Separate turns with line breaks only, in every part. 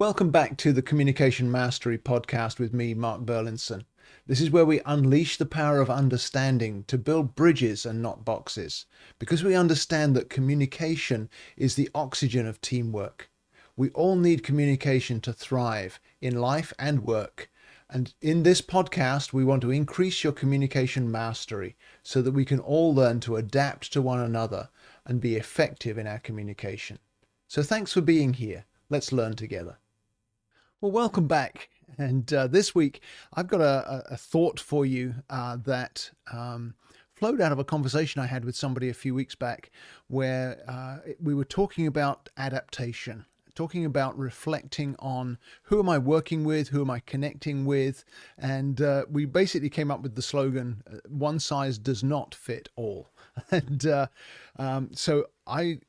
Welcome back to the Communication Mastery podcast with me, Mark Burlinson. This is where we unleash the power of understanding to build bridges and not boxes, because we understand that communication is the oxygen of teamwork. We all need communication to thrive in life and work. And in this podcast, we want to increase your communication mastery so that we can all learn to adapt to one another and be effective in our communication. So thanks for being here. Let's learn together. Well, welcome back. And this week, I've got a thought for you that flowed out of a conversation I had with somebody a few weeks back where we were talking about adaptation, talking about reflecting on who am I working with, who am I connecting with, and we basically came up with the slogan, one size does not fit all. And so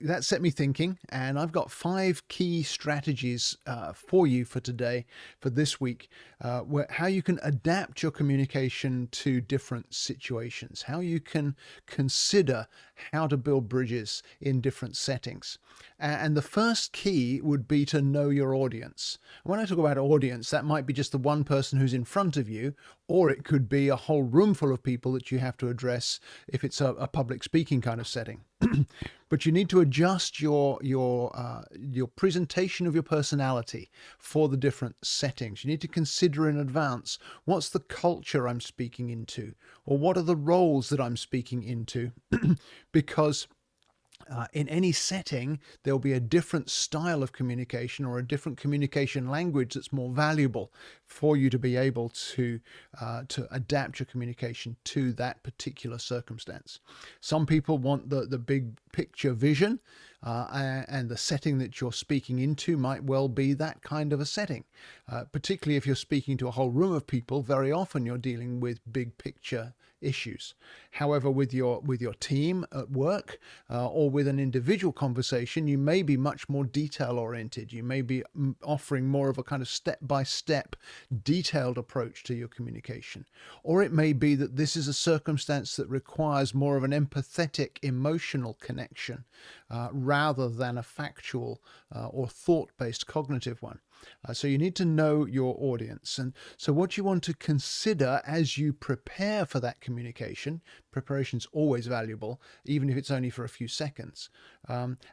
that set me thinking, and I've got 5 key strategies for you for today, for this week, how you can adapt your communication to different situations, how you can consider how to build bridges in different settings. And the first key would be to know your audience. When I talk about audience, that might be just the one person who's in front of you, or it could be a whole room full of people that you have to address if it's a public speaking kind of setting. But you need to adjust your presentation of your personality for the different settings. You need to consider in advance, what's the culture I'm speaking into, or what are the roles that I'm speaking into, because in any setting, there'll be a different style of communication or a different communication language that's more valuable for you to be able to adapt your communication to that particular circumstance. Some people want the big picture vision, and the setting that you're speaking into might well be that kind of a setting. Particularly if you're speaking to a whole room of people, very often you're dealing with big picture issues. However, with your team at work or with an individual conversation, you may be much more detail oriented. You may be offering more of a kind of step-by-step detailed approach to your communication. Or it may be that this is a circumstance that requires more of an empathetic emotional connection rather than a factual or thought-based cognitive one. So you need to know your audience. And so what you want to consider as you prepare for that communication, preparation is always valuable, even if it's only for a few seconds.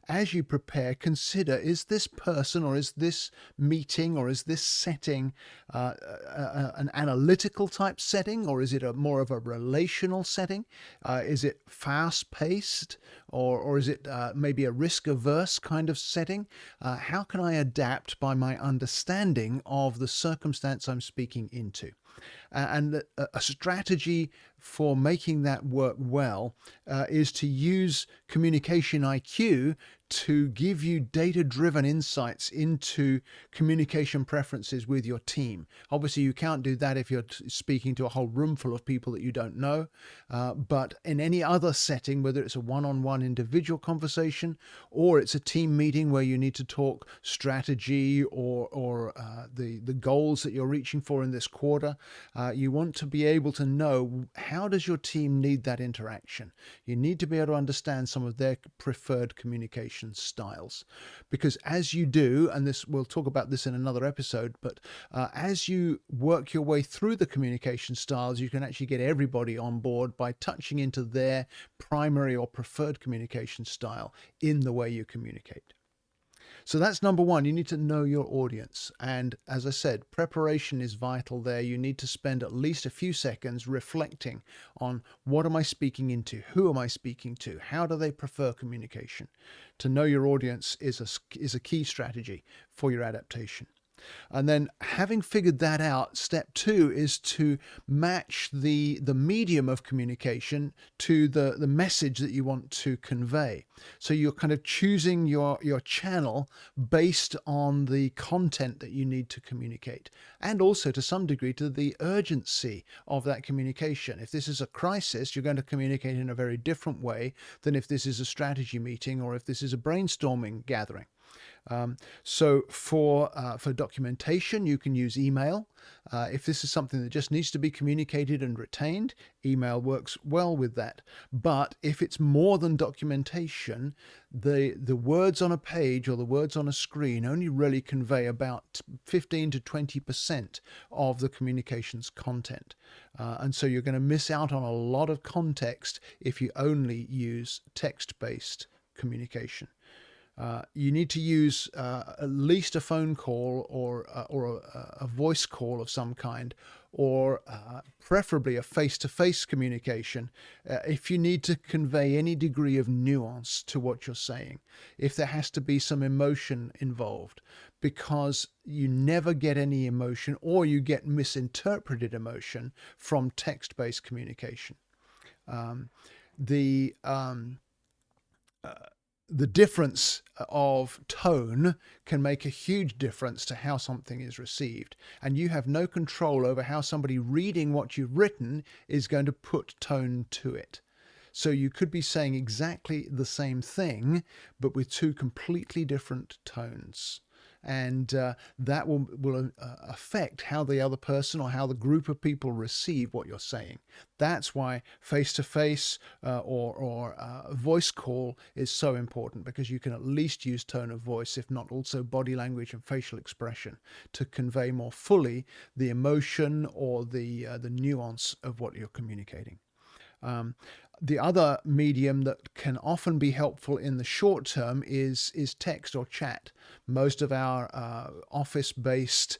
As you prepare, consider, is this person or is this meeting or is this setting an analytical type setting, or is it more of a relational setting? Is it fast-paced, or is it maybe a risk-averse kind of setting? How can I adapt by my understanding of the circumstance I'm speaking into? And a strategy for making that work well is to use communication IQ to give you data-driven insights into communication preferences with your team. Obviously, you can't do that if you're speaking to a whole room full of people that you don't know. But in any other setting, whether it's a one-on-one individual conversation or it's a team meeting where you need to talk strategy or the goals that you're reaching for in this quarter, you want to be able to know, how does your team need that interaction? You need to be able to understand some of their preferred communication styles, because as you do, and we'll talk about this in another episode, but as you work your way through the communication styles, you can actually get everybody on board by touching into their primary or preferred communication style in the way you communicate. So that's number one. You need to know your audience. And as I said, preparation is vital there. You need to spend at least a few seconds reflecting on, what am I speaking into? Who am I speaking to? How do they prefer communication? To know your audience is a key strategy for your adaptation. And then, having figured that out, step 2 is to match the medium of communication to the message that you want to convey. So you're kind of choosing your channel based on the content that you need to communicate, and also to some degree to the urgency of that communication. If this is a crisis, you're going to communicate in a very different way than if this is a strategy meeting or if this is a brainstorming gathering. So for documentation, you can use email. If this is something that just needs to be communicated and retained, email works well with that. But if it's more than documentation, the words on a page or the words on a screen only really convey about 15 to 20% of the communications content. And so you're going to miss out on a lot of context if you only use text-based communication. You need to use at least a phone call or a voice call of some kind, or preferably a face-to-face communication if you need to convey any degree of nuance to what you're saying, if there has to be some emotion involved, because you never get any emotion, or you get misinterpreted emotion from text-based communication. Um, the um, the difference of tone can make a huge difference to how something is received. And you have no control over how somebody reading what you've written is going to put tone to it. So you could be saying exactly the same thing, but with two completely different tones. And that will affect how the other person or how the group of people receive what you're saying. That's why face-to-face or voice call is so important, because you can at least use tone of voice, if not also body language and facial expression, to convey more fully the emotion or the nuance of what you're communicating. The other medium that can often be helpful in the short term is text or chat. Most of our office-based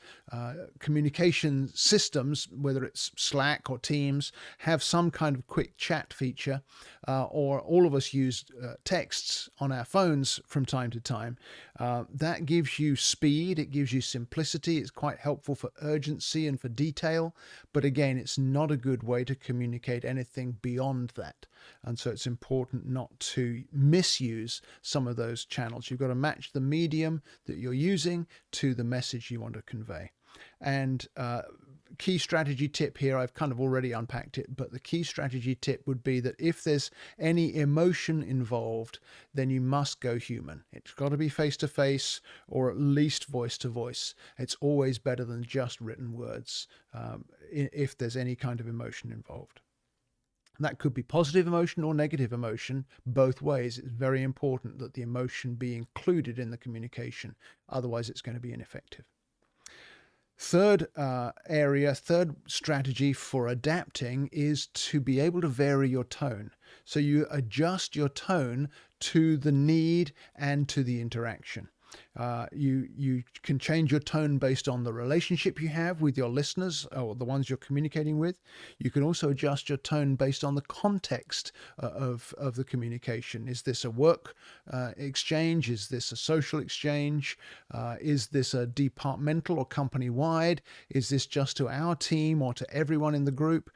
communication systems, whether it's Slack or Teams, have some kind of quick chat feature, or all of us use texts on our phones from time to time. That gives you speed, it gives you simplicity, it's quite helpful for urgency and for detail, but again, it's not a good way to communicate anything beyond that. And so it's important not to misuse some of those channels. You've got to match the medium that you're using to the message you want to convey. And key strategy tip here, I've kind of already unpacked it, but the key strategy tip would be that if there's any emotion involved, then you must go human. It's got to be face to face, or at least voice to voice. It's always better than just written words if there's any kind of emotion involved. That could be positive emotion or negative emotion. Both ways, it's very important that the emotion be included in the communication. Otherwise, it's going to be ineffective. Third strategy for adapting is to be able to vary your tone. So you adjust your tone to the need and to the interaction. You can change your tone based on the relationship you have with your listeners or the ones you're communicating with. You can also adjust your tone based on the context of the communication. Is this a work exchange? Is this a social exchange? Is this a departmental or company-wide? Is this just to our team or to everyone in the group?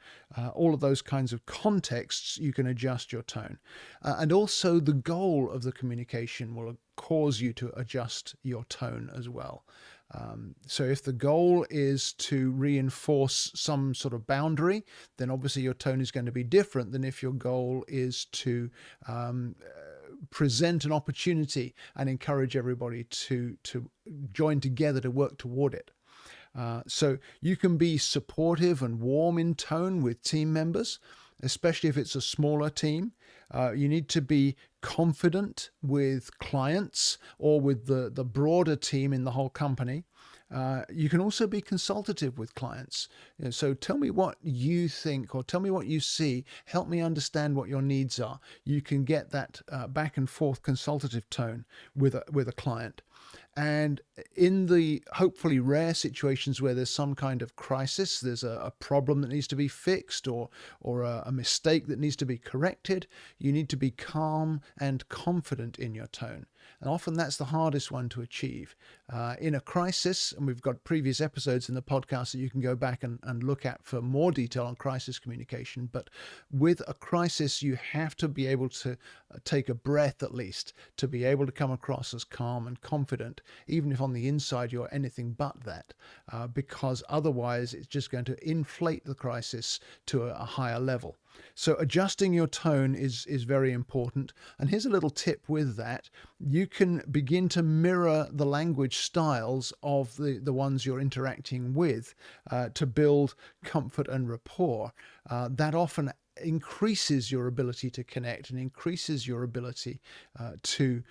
All of those kinds of contexts, you can adjust your tone. And also the goal of the communication will cause you to adjust your tone as well. So if the goal is to reinforce some sort of boundary, then obviously your tone is going to be different than if your goal is to present an opportunity and encourage everybody to join together to work toward it. So you can be supportive and warm in tone with team members, especially if it's a smaller team. You need to be confident with clients or with the broader team in the whole company. You can also be consultative with clients. So tell me what you think, or tell me what you see. Help me understand what your needs are. You can get that back and forth consultative tone with a client. And in the hopefully rare situations where there's some kind of crisis, there's a problem that needs to be fixed, or a mistake that needs to be corrected, you need to be calm and confident in your tone. And often that's the hardest one to achieve. In a crisis, and we've got previous episodes in the podcast that you can go back and look at for more detail on crisis communication. But with a crisis, you have to be able to take a breath at least, to be able to come across as calm and confident, even if on the inside you're anything but that, because otherwise it's just going to inflate the crisis to a higher level. So adjusting your tone is very important. And here's a little tip with that. You can begin to mirror the language styles of the ones you're interacting with to build comfort and rapport. That often increases your ability to connect and increases your ability to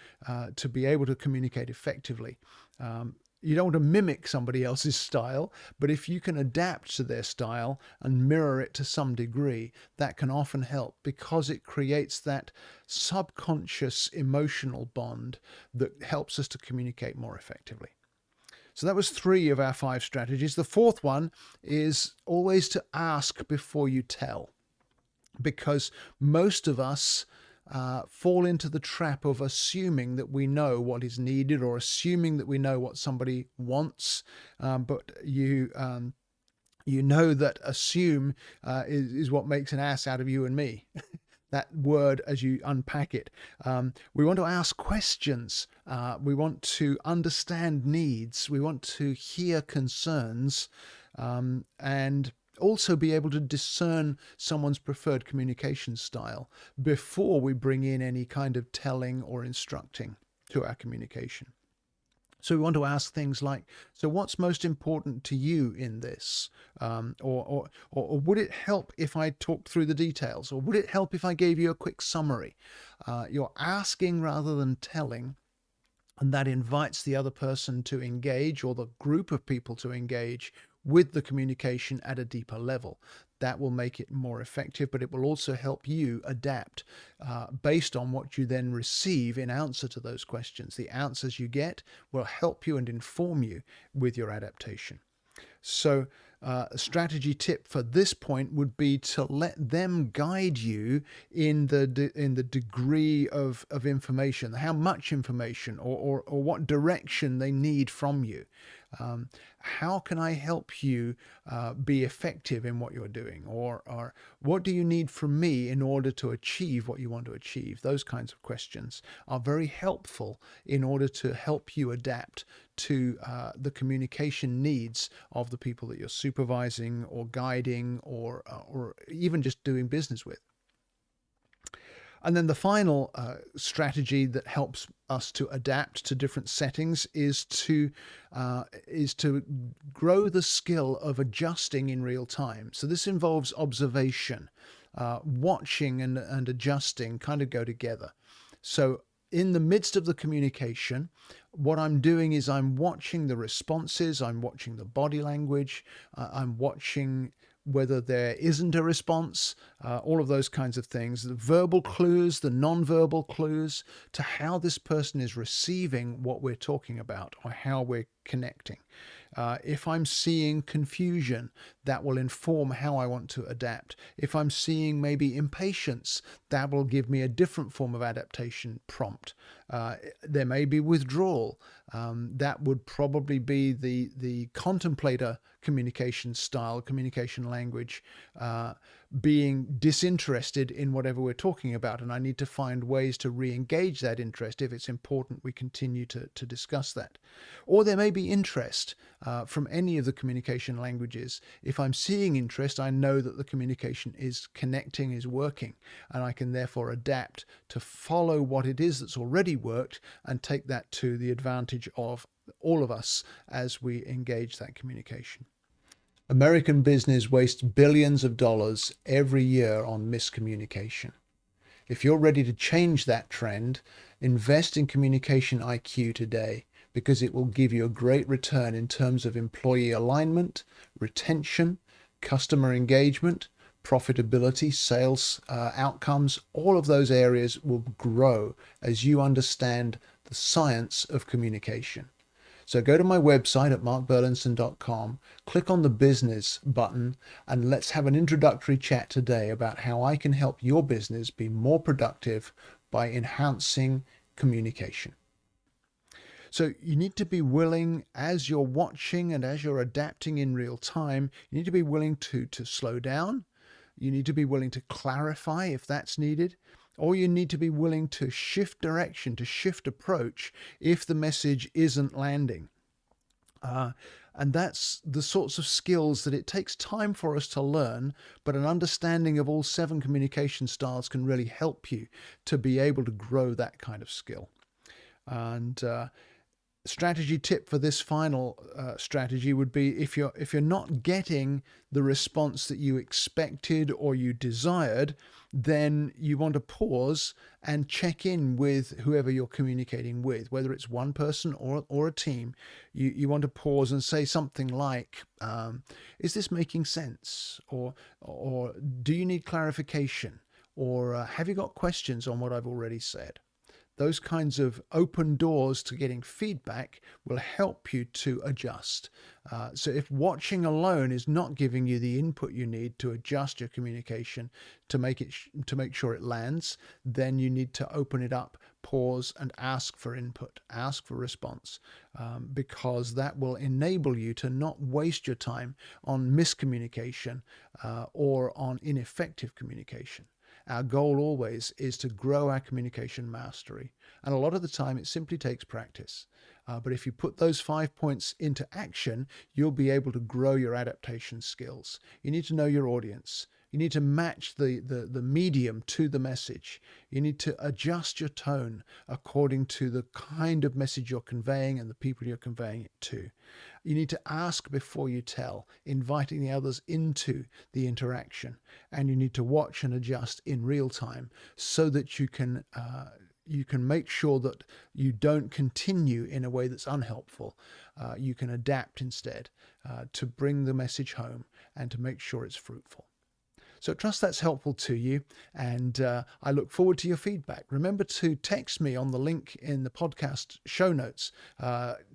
be able to communicate effectively. You don't want to mimic somebody else's style, but if you can adapt to their style and mirror it to some degree, that can often help because it creates that subconscious emotional bond that helps us to communicate more effectively. So that was 3 of our 5 strategies. The fourth one is always to ask before you tell, because most of us fall into the trap of assuming that we know what is needed or assuming that we know what somebody wants. But you know that assume is what makes an ass out of you and me. That word as you unpack it. We want to ask questions. We want to understand needs. We want to hear concerns and also be able to discern someone's preferred communication style before we bring in any kind of telling or instructing to our communication. So we want to ask things like, so what's most important to you in this? Or would it help if I talked through the details? Or would it help if I gave you a quick summary? You're asking rather than telling. And that invites the other person to engage, or the group of people to engage with the communication at a deeper level. That will make it more effective, but it will also help you adapt based on what you then receive in answer to those questions. The answers you get will help you and inform you with your adaptation. So a strategy tip for this point would be to let them guide you in the degree of information, how much information or what direction they need from you. How can I help you be effective in what you're doing? Or what do you need from me in order to achieve what you want to achieve? Those kinds of questions are very helpful in order to help you adapt to the communication needs of the people that you're supervising or guiding or even just doing business with. And then the final strategy that helps us to adapt to different settings is to grow the skill of adjusting in real time. So this involves observation. Watching and adjusting kind of go together. So in the midst of the communication, what I'm doing is I'm watching the responses, I'm watching the body language, I'm watching whether there isn't a response, all of those kinds of things, the verbal clues, the non-verbal clues to how this person is receiving what we're talking about or how we're connecting. If I'm seeing confusion, that will inform how I want to adapt. If I'm seeing maybe impatience, that will give me a different form of adaptation prompt. There may be withdrawal. That would probably be the contemplator communication style, communication language, being disinterested in whatever we're talking about. And I need to find ways to re-engage that interest. If it's important, we continue to discuss that. Or there may be interest from any of the communication languages. If I'm seeing interest, I know that the communication is connecting, is working, and I can therefore adapt to follow what it is that's already worked and take that to the advantage of all of us as we engage that communication. American business wastes billions of dollars every year on miscommunication. If you're ready to change that trend, invest in communication IQ today, because it will give you a great return in terms of employee alignment, retention, customer engagement, profitability, sales outcomes. All of those areas will grow as you understand the science of communication. So go to my website at markburlinson.com, click on the business button, and let's have an introductory chat today about how I can help your business be more productive by enhancing communication. So you need to be willing, as you're watching and as you're adapting in real time, you need to be willing to slow down. You need to be willing to clarify if that's needed. Or you need to be willing to shift direction, to shift approach if the message isn't landing. And that's the sorts of skills that it takes time for us to learn, but an understanding of all 7 communication styles can really help you to be able to grow that kind of skill. And strategy tip for this final strategy would be, if you're not getting the response that you expected or you desired, then you want to pause and check in with whoever you're communicating with, whether it's one person or a team. You want to pause and say something like, is this making sense? Or do you need clarification? Or have you got questions on what I've already said? Those kinds of open doors to getting feedback will help you to adjust. So if watching alone is not giving you the input you need to adjust your communication to make sure it lands, then you need to open it up, pause, and ask for input, ask for response, because that will enable you to not waste your time on miscommunication or on ineffective communication. Our goal always is to grow our communication mastery. And a lot of the time it simply takes practice. But if you put those 5 points into action, you'll be able to grow your adaptation skills. You need to know your audience. You need to match the medium to the message. You need to adjust your tone according to the kind of message you're conveying and the people you're conveying it to. You need to ask before you tell, inviting the others into the interaction. And you need to watch and adjust in real time so that you can make sure that you don't continue in a way that's unhelpful. You can adapt instead to bring the message home and to make sure it's fruitful. So I trust that's helpful to you, and I look forward to your feedback. Remember to text me on the link in the podcast show notes.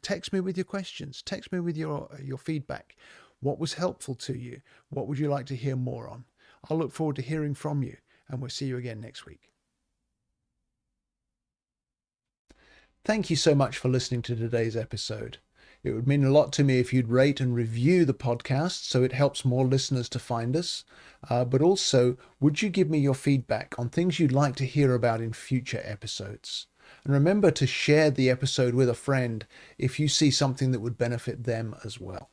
Text me with your questions. Text me with your feedback. What was helpful to you? What would you like to hear more on? I'll look forward to hearing from you, and we'll see you again next week. Thank you so much for listening to today's episode. It would mean a lot to me if you'd rate and review the podcast so it helps more listeners to find us. But also, would you give me your feedback on things you'd like to hear about in future episodes? And remember to share the episode with a friend if you see something that would benefit them as well.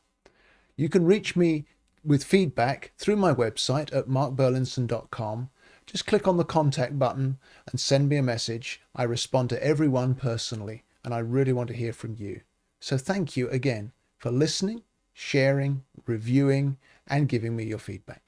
You can reach me with feedback through my website at markburlinson.com. Just click on the contact button and send me a message. I respond to everyone personally, and I really want to hear from you. So thank you again for listening, sharing, reviewing, and giving me your feedback.